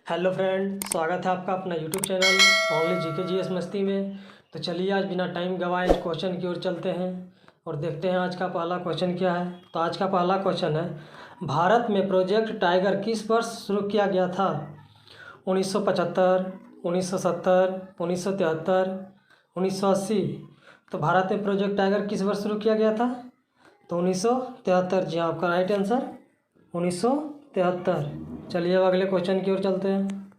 Hello friend, स्वागत है आपका अपना YouTube channel only GK GS मस्ती में। तो चलिए आज बिना टाइम गवाए क्वेश्चन की ओर चलते हैं और देखते हैं आज का पहला क्वेश्चन क्या है। तो आज का पहला क्वेश्चन है, भारत में प्रोजेक्ट टाइगर किस वर्ष शुरू किया गया था? 1975, 1970, 1973, 1980। तो भारत में प्रोजेक्ट टाइगर किस वर्ष शुरू किया गया था? तो 1973। जी हाँ, आपका राइट आंसर 1973। चलिए अब अगले क्वेश्चन की ओर चलते हैं।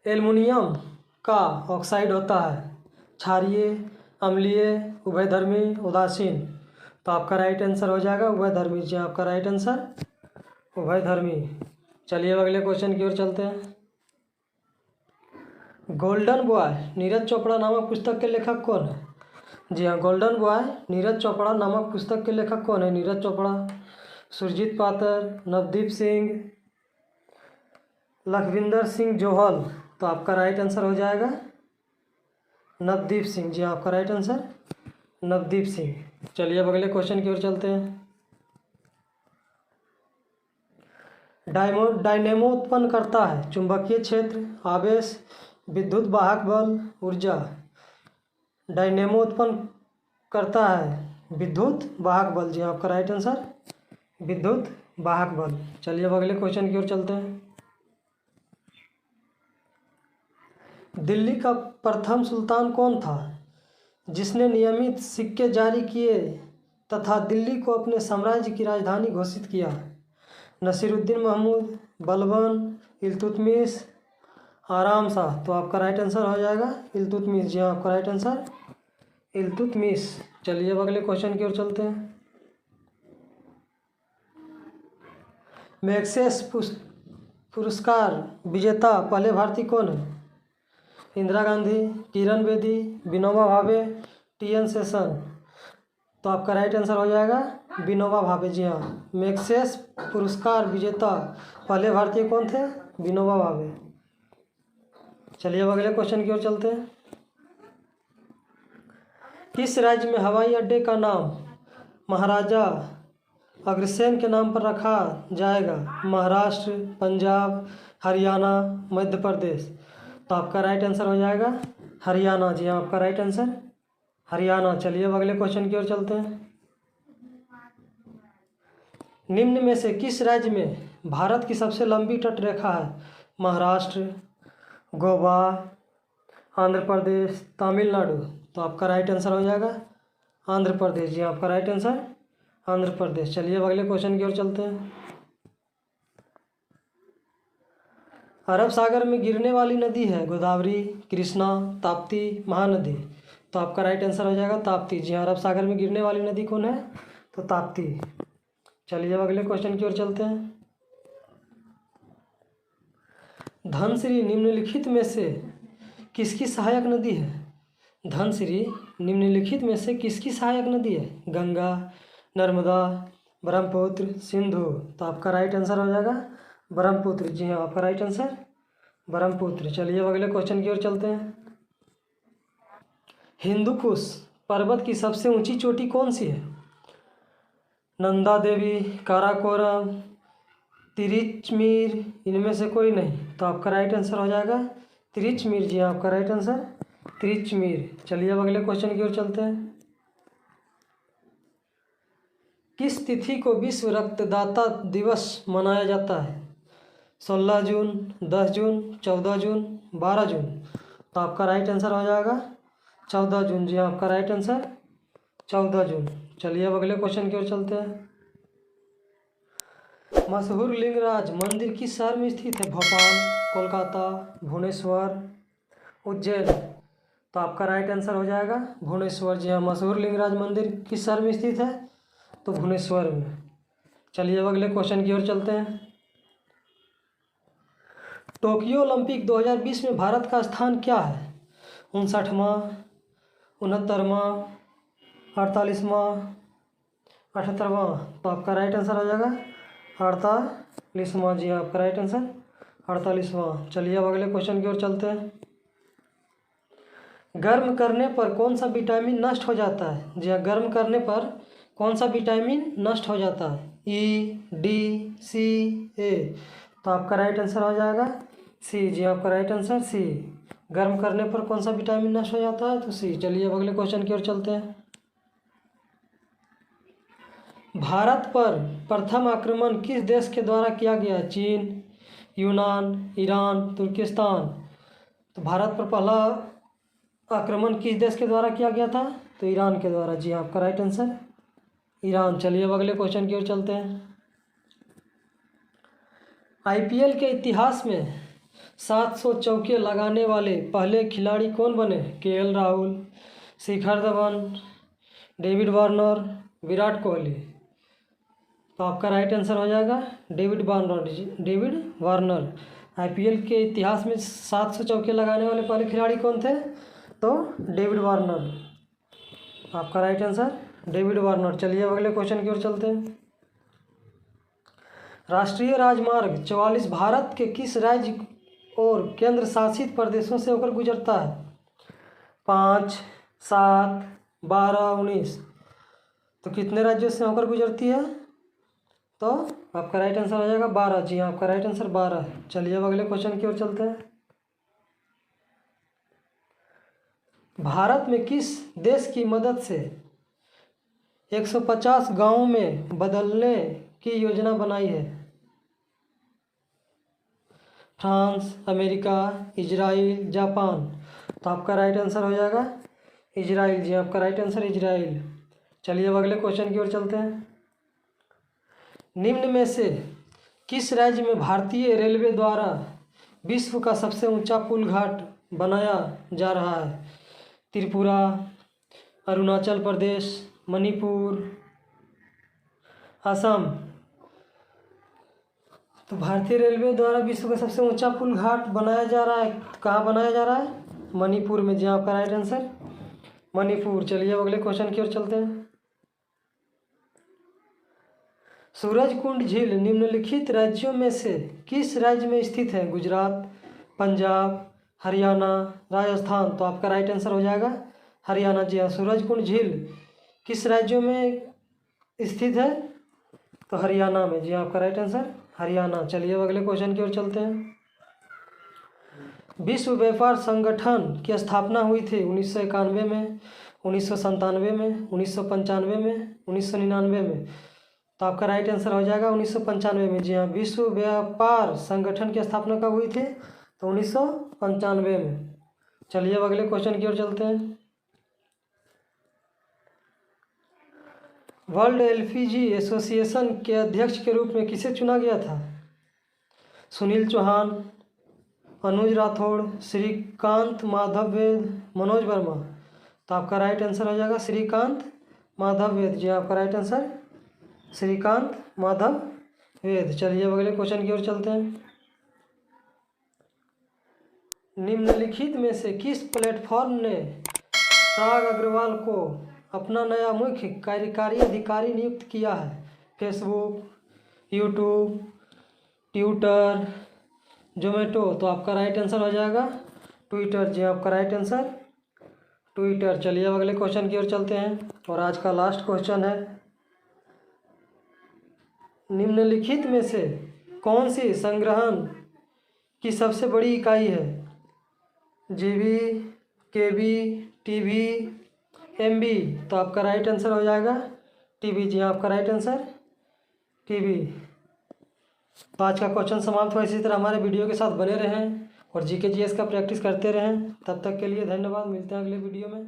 एल्युमिनियम का ऑक्साइड होता है क्षारीय, अम्लीय, उभयधर्मी, उदासीन। तो आपका राइट आंसर हो जाएगा उभयधर्मी। जी आपका राइट आंसर उभयधर्मी। चलिए अब अगले क्वेश्चन की ओर चलते हैं। गोल्डन बॉय नीरज चोपड़ा नामक पुस्तक के लेखक कौन है? जी हाँ, गोल्डन बॉय नीरज चोपड़ा नामक पुस्तक के लेखक कौन है? नीरज चोपड़ा, सुरजीत पातर, नवदीप सिंह, लखविंदर सिंह जोहल। तो आपका राइट आंसर हो जाएगा नवदीप सिंह। जी आपका राइट आंसर नवदीप सिंह। चलिए अब अगले क्वेश्चन की ओर चलते हैं। डायनेमो उत्पन्न करता है चुंबकीय क्षेत्र, आवेश, विद्युत वाहक बल, ऊर्जा। डायनेमो उत्पन्न करता है विद्युत वाहक बल। जी आपका राइट आंसर विद्युत वाहक बल। चलिए अब अगले क्वेश्चन की ओर चलते हैं। दिल्ली का प्रथम सुल्तान कौन था जिसने नियमित सिक्के जारी किए तथा दिल्ली को अपने साम्राज्य की राजधानी घोषित किया? नसीरुद्दीन महमूद, बलबन, इल्तुतमिश, आराम शाह। तो आपका राइट आंसर हो जाएगा इल्तुतमिश। जी हाँ, आपका राइट आंसर इल्तुतमिश। चलिए अब अगले क्वेश्चन की ओर चलते हैं। मैग्सेस पुरस्कार विजेता पहले भारतीय कौन है? इंदिरा गांधी, किरण बेदी, विनोबा भावे, टी.एन. शेषन। तो आपका राइट आंसर हो जाएगा विनोबा भावे। जी हाँ, मैग्सेस पुरस्कार विजेता पहले भारतीय कौन थे? विनोबा भावे। चलिए अब अगले क्वेश्चन की ओर चलते हैं। किस राज्य में हवाई अड्डे का नाम महाराजा अग्रसेन के नाम पर रखा जाएगा? महाराष्ट्र, पंजाब, हरियाणा, मध्य प्रदेश। तो आपका राइट आंसर हो जाएगा हरियाणा। जी हाँ, आपका राइट आंसर हरियाणा। चलिए अब अगले क्वेश्चन की ओर चलते हैं। निम्न में से किस राज्य में भारत की सबसे लंबी तटरेखा है? महाराष्ट्र, गोवा, आंध्र प्रदेश, तमिलनाडु। तो आपका राइट आंसर हो जाएगा आंध्र प्रदेश। जी आपका राइट आंसर आंध्र प्रदेश। चलिए अब अगले क्वेश्चन की ओर चलते हैं। अरब सागर में गिरने वाली नदी है गोदावरी, कृष्णा, ताप्ती, महानदी। तो आपका राइट आंसर हो जाएगा ताप्ती। जी हाँ, अरब सागर में गिरने वाली नदी कौन है? तो ताप्ती। चलिए अब अगले क्वेश्चन की ओर चलते हैं। धनश्री निम्नलिखित में से किसकी सहायक नदी है? धनश्री निम्नलिखित में से किसकी सहायक नदी है? गंगा, नर्मदा, ब्रह्मपुत्र, सिंधु। तो आपका राइट आंसर हो जाएगा ब्रह्मपुत्र। जी हाँ, आपका राइट आंसर ब्रह्मपुत्र। चलिए अब अगले क्वेश्चन की ओर चलते हैं। हिंदुकुश पर्वत की सबसे ऊंची चोटी कौन सी है? नंदा देवी, काराकोरम, तिरिचमीर, इनमें से कोई नहीं। तो आपका राइट आंसर हो जाएगा तिरिचमीर। जी हाँ, आपका राइट आंसर तिरिचमीर। चलिए अब अगले क्वेश्चन की ओर चलते हैं। किस तिथि को विश्व रक्तदाता दिवस मनाया जाता है? 16 जून, 10 जून, 14 जून, 12 जून। तो आपका राइट आंसर हो जाएगा 14 जून। जी हाँ, आपका राइट आंसर 14 जून। चलिए अब अगले क्वेश्चन की ओर चलते हैं। मशहूर लिंगराज मंदिर किस शहर में स्थित है? भोपाल, कोलकाता, भुवनेश्वर, उज्जैन। तो आपका राइट आंसर हो जाएगा भुवनेश्वर। जी हाँ, मशहूर लिंगराज मंदिर किस शहर में स्थित है? तो भुवनेश्वर में। चलिए अब अगले क्वेश्चन की ओर चलते हैं। टोक्यो ओलंपिक 2020 में भारत का स्थान क्या है? 59वां, 69वां, 48वां, 78वां। तो आपका राइट आंसर हो जाएगा 48वां। जी हाँ, आपका राइट आंसर 48वां। चलिए अब अगले क्वेश्चन की ओर चलते हैं। गर्म करने पर कौन सा विटामिन नष्ट हो जाता है? जी हाँ, गर्म करने पर कौन सा विटामिन नष्ट हो जाता है? ई, डी, सी, ए। तो आपका राइट आंसर हो जाएगा सी। जी आपका राइट आंसर सी। गर्म करने पर कौन सा विटामिन नष्ट हो जाता है? तो सी। चलिए अब अगले क्वेश्चन की ओर चलते हैं। भारत पर प्रथम आक्रमण किस देश के द्वारा किया गया? चीन, यूनान, ईरान, तुर्किस्तान। तो भारत पर पहला आक्रमण किस देश के द्वारा किया गया था? तो ईरान के द्वारा। जी आपका राइट आंसर ईरान। चलिए अब अगले क्वेश्चन की ओर चलते हैं। आईपीएल के इतिहास में 700 चौके लगाने वाले पहले खिलाड़ी कौन बने? KL Rahul, Shikhar Dhawan, David Warner, Virat Kohli. तो आपका राइट आंसर हो जाएगा David Warner. David Warner. IPL के इतिहास में 700 चौके लगाने वाले पहले खिलाड़ी कौन थे? तो डेविड वार्नर। आपका राइट आंसर डेविड वार्नर। चलिए अगले क्वेश्चन की ओर चलते हैं। राष्ट्रीय राजमार्ग 44 भारत के किस राज्य और केंद्र शासित प्रदेशों से होकर गुजरता है? 5, 7, 12, 19। तो कितने राज्यों से होकर गुजरती है? तो आपका राइट आंसर हो जाएगा 12। जी हाँ आपका राइट आंसर 12। चलिए अब अगले क्वेश्चन की ओर चलते हैं। भारत में किस देश की मदद से 150 गांवों में बदलने की योजना बनाई है? France, America, Israel, Japan. तो आपका राइट आंसर हो जाएगा इजराइल। जी आपका राइट आंसर इजराइल। चलिए अब अगले क्वेश्चन की ओर चलते हैं। निम्न में से किस राज्य में भारतीय रेलवे द्वारा विश्व का सबसे ऊंचा पुल घाट बनाया जा रहा है? त्रिपुरा, अरुणाचल प्रदेश, मणिपुर, असम। तो भारतीय रेलवे द्वारा विश्व का सबसे ऊंचा पुल घाट बनाया जा रहा है। कहाँ बनाया जा रहा है? मणिपुर में। जी आपका राइट आंसर मणिपुर। चलिए अब अगले क्वेश्चन की ओर चलते हैं। सूरजकुंड झील निम्नलिखित राज्यों में से किस राज्य में स्थित है? गुजरात, पंजाब, हरियाणा, राजस्थान। तो आपका राइट आंसर हो जाएगा हरियाणा। जी हाँ सूरजकुंड झील किस राज्यों में स्थित है? तो हरियाणा में। जी आपका राइट आंसर हरियाणा। चलिए अब अगले क्वेश्चन की ओर चलते हैं। विश्व व्यापार संगठन की स्थापना हुई थी 1991 में, 1997 में, 1995 में, 1999 में। तो आपका राइट आंसर हो जाएगा 1995 में। जी हाँ विश्व व्यापार संगठन की स्थापना कब हुई थी? तो 1995 में। चलिए अब अगले क्वेश्चन की ओर चलते हैं। वर्ल्ड एलपीजी एसोसिएशन के अध्यक्ष के रूप में किसे चुना गया था? सुनील चौहान, अनुज राठौड़, श्रीकांत माधव वेद, मनोज वर्मा। तो आपका राइट आंसर हो जाएगा श्रीकांत माधव वेद। जी आपका राइट आंसर श्रीकांत माधव वेद। चलिए अब अगले क्वेश्चन की ओर चलते हैं। निम्नलिखित में से किस प्लेटफॉर्म ने पराग अग्रवाल को अपना नया मुख्य कार्यकारी अधिकारी नियुक्त किया है? Facebook, YouTube, Twitter, Zomato. तो आपका राइट आंसर हो जाएगा ट्विटर। जी आपका राइट आंसर ट्विटर। चलिए अब अगले क्वेश्चन की ओर चलते हैं और आज का लास्ट क्वेश्चन है। निम्नलिखित में से कौन सी संग्रहण की सबसे बड़ी इकाई है? जीबी, केबी, टीबी, एमबी। तो आपका राइट आंसर हो जाएगा टीबी। जी आपका राइट आंसर टीबी। तो आज का क्वेश्चन समाप्त हुआ। इसी तरह हमारे वीडियो के साथ बने रहें और जीके जीएस का प्रैक्टिस करते रहें। तब तक के लिए धन्यवाद। मिलते हैं अगले वीडियो में।